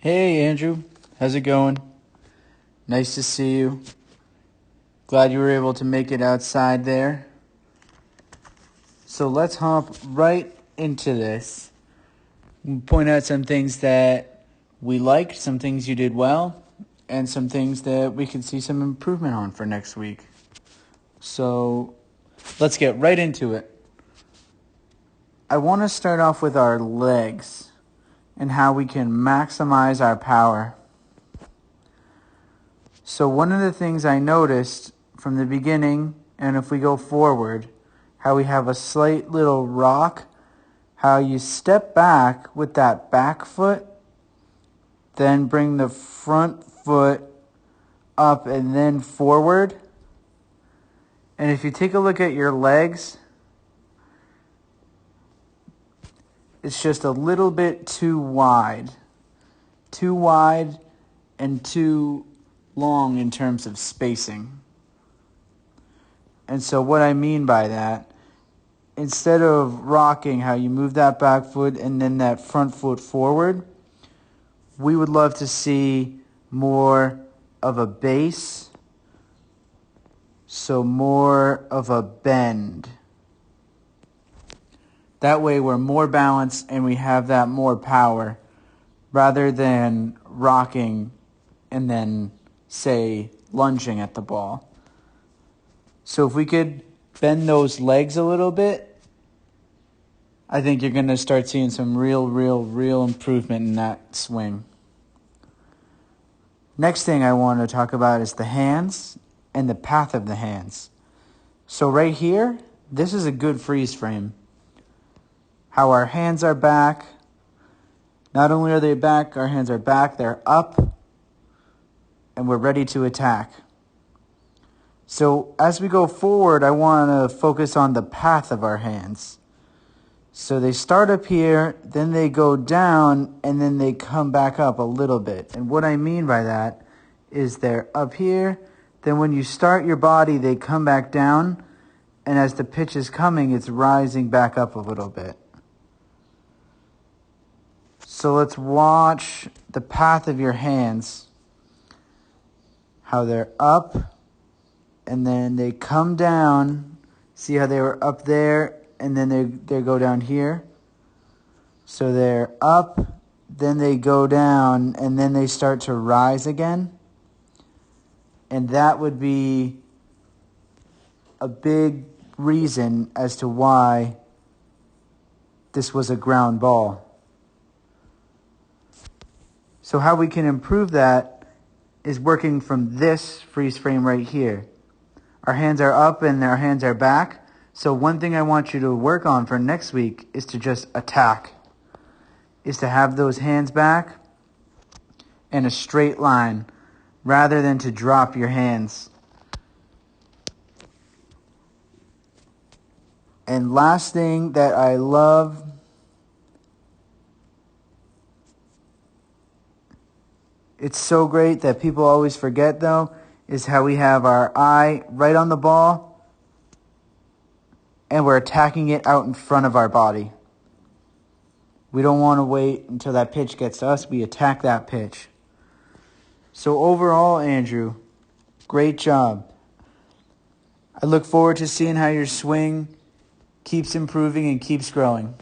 Hey, Andrew. How's it going? Nice to see you. Glad you were able to make it outside there. So let's hop right into this. We'll point out some things that we liked, some things you did well, and some things that we could see some improvement on for next week. So let's get right into it. I want to start off with our legs and how we can maximize our power. So one of the things I noticed from the beginning, and if we go forward, how we have a slight little rock, how you step back with that back foot, then bring the front foot up and then forward. And if you take a look at your legs, it's just a little bit too wide and too long in terms of spacing. And so what I mean by that, instead of rocking how you move that back foot and then that front foot forward, we would love to see more of a base, so more of a bend. That way we're more balanced and we have that more power rather than rocking and then, say, lunging at the ball. So if we could bend those legs a little bit, I think you're going to start seeing some real improvement in that swing. Next thing I want to talk about is the hands and the path of the hands. So right here, this is a good freeze frame. How our hands are back. Not only are they back, our hands are back, they're up, and we're ready to attack. So as we go forward, I want to focus on the path of our hands. So they start up here, then they go down, and then they come back up a little bit. And what I mean by that is they're up here, then when you start your body, they come back down, and as the pitch is coming, it's rising back up a little bit. So let's watch the path of your hands, how they're up, and then they come down. See how they were up there, and then they go down here? So they're up, then they go down, and then they start to rise again. And that would be a big reason as to why this was a ground ball. So how we can improve that is working from this freeze frame right here. Our hands are up and our hands are back. So one thing I want you to work on for next week is to just attack. Is to have those hands back in a straight line rather than to drop your hands. And last thing that I love it's so great that people always forget, though, is how we have our eye right on the ball and we're attacking it out in front of our body. We don't want to wait until that pitch gets to us. We attack that pitch. So overall, Andrew, great job. I look forward to seeing how your swing keeps improving and keeps growing.